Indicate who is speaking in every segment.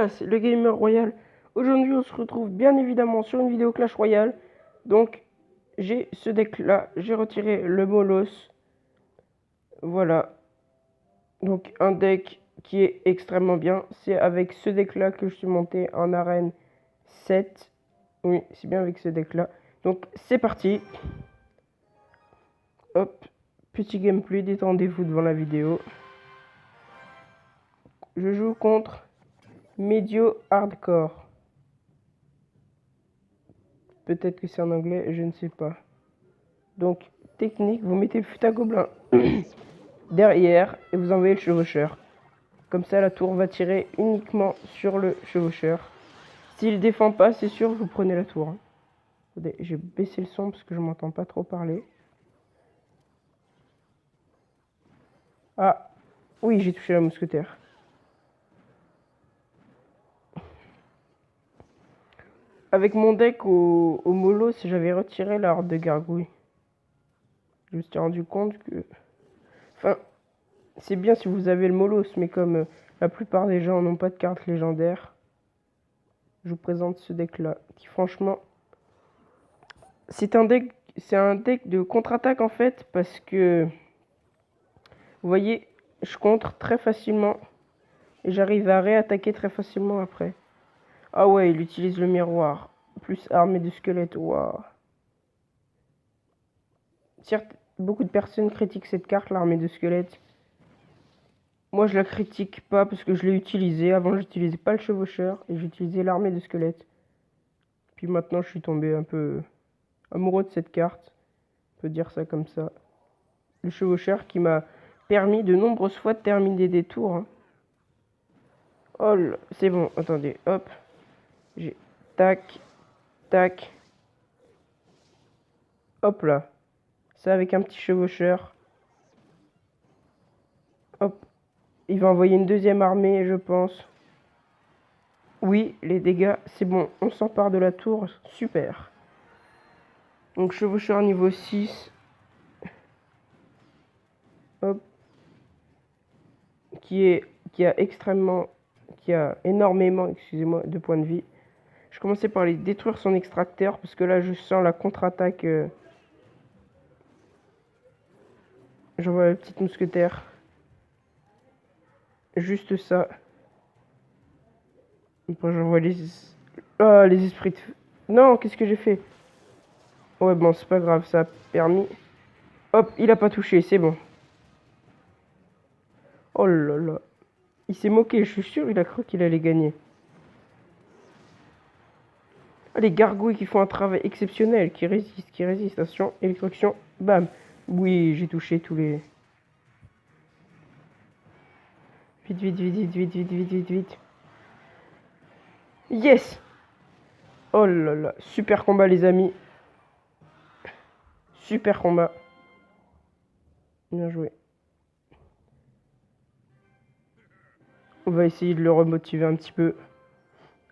Speaker 1: C'est le Gamer Royal. Aujourd'hui, on se retrouve bien évidemment sur une vidéo Clash Royale. Donc, j'ai ce deck là. J'ai retiré le Molos. Voilà. Donc, un deck qui est extrêmement bien. C'est avec ce deck là que je suis monté en arène 7. Oui, c'est bien avec ce deck là. Donc, c'est parti. Hop. Petit gameplay. Détendez-vous devant la vidéo. Je joue contre Medio Hardcore. Peut-être que c'est en anglais, je ne sais pas. Donc, technique, vous mettez le fut à gobelin derrière et vous envoyez le chevaucheur. Comme ça, la tour va tirer uniquement sur le chevaucheur. S'il défend pas, c'est sûr, vous prenez la tour. Attendez, j'ai baissé le son parce que je m'entends pas trop parler. Ah, oui, j'ai touché la mousquetaire. Avec mon deck au mollo, si j'avais retiré la horde de gargouilles. Je me suis rendu compte que... Enfin, c'est bien si vous avez le molos, mais comme la plupart des gens n'ont pas de carte légendaire, je vous présente ce deck là, qui franchement... C'est un deck de contre-attaque en fait, parce que... Vous voyez, je contre très facilement, et j'arrive à réattaquer très facilement après. Ah ouais, il utilise le miroir, plus armée de squelettes, waouh. Certes, beaucoup de personnes critiquent cette carte, l'armée de squelettes. Moi, je la critique pas parce que je l'ai utilisée. Avant, j'utilisais pas le chevaucheur et j'utilisais l'armée de squelettes. Puis maintenant, je suis tombé un peu amoureux de cette carte. On peut dire ça comme ça. Le chevaucheur qui m'a permis de nombreuses fois de terminer des tours. Hein. Oh là, c'est bon, attendez, hop. J'ai tac, tac. Hop là. Ça avec un petit chevaucheur. Hop. Il va envoyer une deuxième armée, je pense. Oui, les dégâts, c'est bon. On s'empare de la tour. Super. Donc chevaucheur niveau 6. Hop. Qui a énormément, excusez-moi, de points de vie. Je commençais par aller détruire son extracteur parce que là je sens la contre-attaque. J'envoie la petite mousquetaire. Juste ça. Après j'envoie les... Ah, les esprits de feu. Non, qu'est-ce que j'ai fait? Ouais, bon, c'est pas grave, ça a permis. Hop, il a pas touché, c'est bon. Oh là là. Il s'est moqué, je suis sûr, il a cru qu'il allait gagner. Ah, les gargouilles qui font un travail exceptionnel, qui résistent. Attention, électrocution, bam. Oui, j'ai touché tous les... Vite, vite, vite, vite, vite, vite, vite, vite, vite. Yes! Oh là là, super combat les amis. Super combat. Bien joué. On va essayer de le remotiver un petit peu.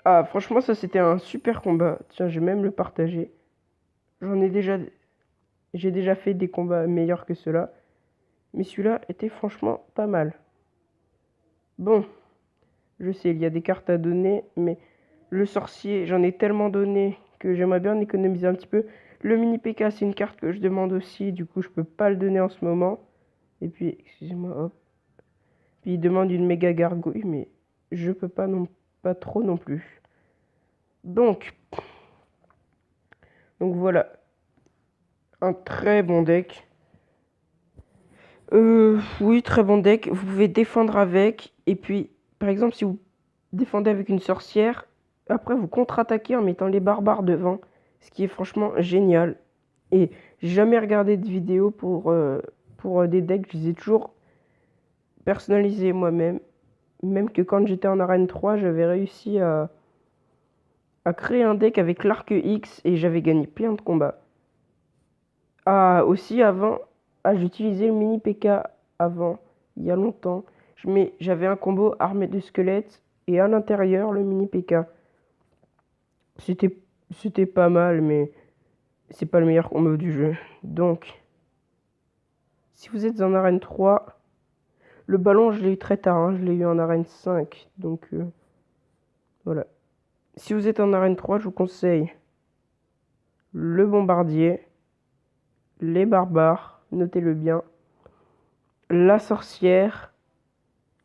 Speaker 1: Ah, franchement, ça c'était un super combat. Tiens, je vais même le partager. J'ai déjà fait des combats meilleurs que ceux-là. Mais celui-là était franchement pas mal. Bon, je sais, il y a des cartes à donner, mais le sorcier, j'en ai tellement donné que j'aimerais bien en économiser un petit peu. Le mini PK, c'est une carte que je demande aussi, du coup, je peux pas le donner en ce moment. Et puis, excusez-moi, hop. Puis il demande une méga gargouille, mais je peux pas pas trop non plus. Donc voilà, un très bon deck. Oui, très bon deck. Vous pouvez défendre avec. Et puis, par exemple, si vous défendez avec une sorcière, après vous contre-attaquez en mettant les barbares devant. Ce qui est franchement génial. Et j'ai jamais regardé de vidéo pour des decks. Je les ai toujours personnalisés moi-même. Même que quand j'étais en arène 3, j'avais réussi à créer un deck avec l'arc X et j'avais gagné plein de combats. Ah, aussi avant, j'utilisais le mini PK avant, il y a longtemps. J'avais un combo armée de squelettes et à l'intérieur le mini PK. C'était, c'était pas mal, mais c'est pas le meilleur combo du jeu. Donc, si vous êtes en arène 3, le ballon je l'ai eu très tard, hein, je l'ai eu en arène 5. Donc, Voilà. Si vous êtes en arène 3, je vous conseille le bombardier, les barbares, notez-le bien, la sorcière,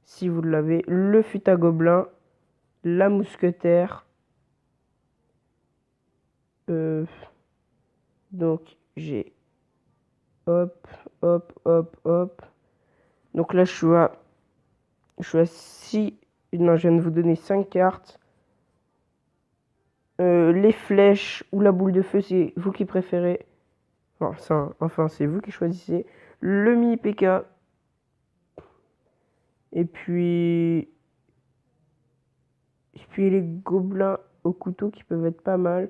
Speaker 1: si vous l'avez, le fut à gobelin, la mousquetaire. Donc j'ai hop, hop, hop, hop. Donc là je suis à 6. Non, je viens de vous donner 5 cartes. Les flèches ou la boule de feu, c'est vous qui préférez. Enfin, c'est vous qui choisissez. Le mini PK. Et puis les gobelins au couteau qui peuvent être pas mal.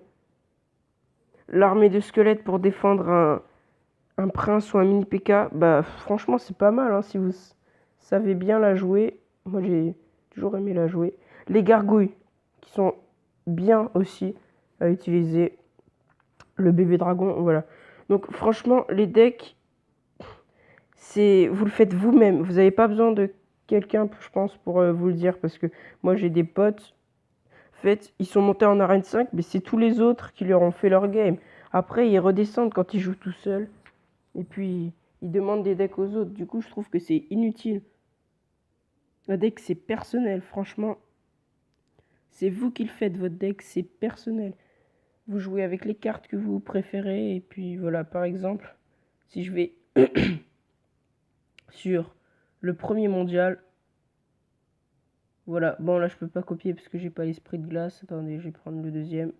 Speaker 1: L'armée de squelettes pour défendre un prince ou un mini PK. Bah franchement c'est pas mal hein, si vous savez bien la jouer. Moi j'ai toujours aimé la jouer. Les gargouilles qui sont bien aussi à utiliser. Le bébé dragon, voilà. Donc franchement, les decks, vous le faites vous-même. Vous n'avez pas besoin de quelqu'un, je pense, pour vous le dire. Parce que moi, j'ai des potes, en fait, ils sont montés en arène 5, mais c'est tous les autres qui leur ont fait leur game. Après, ils redescendent quand ils jouent tout seuls. Et puis, ils demandent des decks aux autres. Du coup, je trouve que c'est inutile. Un deck, c'est personnel, franchement. C'est vous qui le faites, votre deck, c'est personnel. Vous jouez avec les cartes que vous préférez. Et puis voilà, par exemple, si je vais sur le premier mondial, voilà, bon là je peux pas copier parce que j'ai pas l'esprit de glace. Attendez, je vais prendre le deuxième.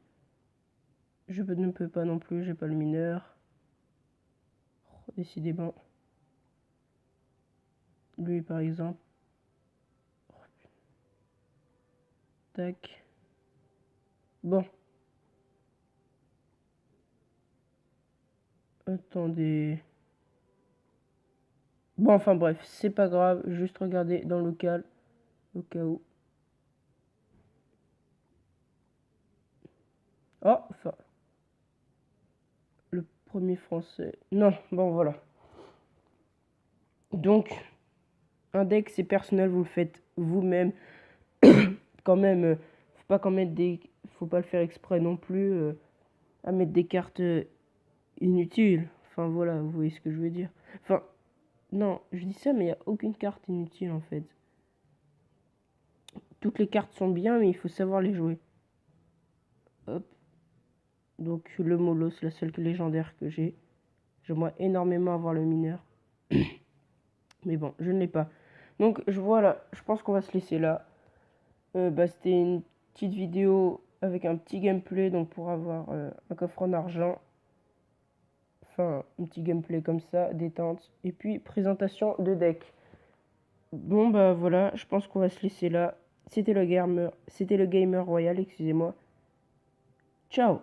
Speaker 1: Je ne peux pas non plus, j'ai pas le mineur. Oh, décidément. Lui par exemple. Tac. Bon. Attendez. Bon, enfin bref, c'est pas grave. Juste regarder dans le local. Au cas où. Oh, enfin. Le premier français. Non, bon voilà. Donc, un deck c'est personnel, vous le faites vous-même. Quand même, faut pas le faire exprès non plus à mettre des cartes inutiles. Enfin voilà, vous voyez ce que je veux dire. Enfin, non, je dis ça, mais il n'y a aucune carte inutile en fait. Toutes les cartes sont bien, mais il faut savoir les jouer. Hop. Donc le Molos, la seule légendaire que j'ai. J'aimerais énormément avoir le mineur. Mais bon, je ne l'ai pas. Donc voilà, je pense qu'on va se laisser là. C'était une petite vidéo avec un petit gameplay, donc pour avoir un coffre en argent. Enfin, un petit gameplay comme ça, détente. Et puis, présentation de deck. Bon, bah voilà, je pense qu'on va se laisser là. C'était le gamer royal, excusez-moi. Ciao!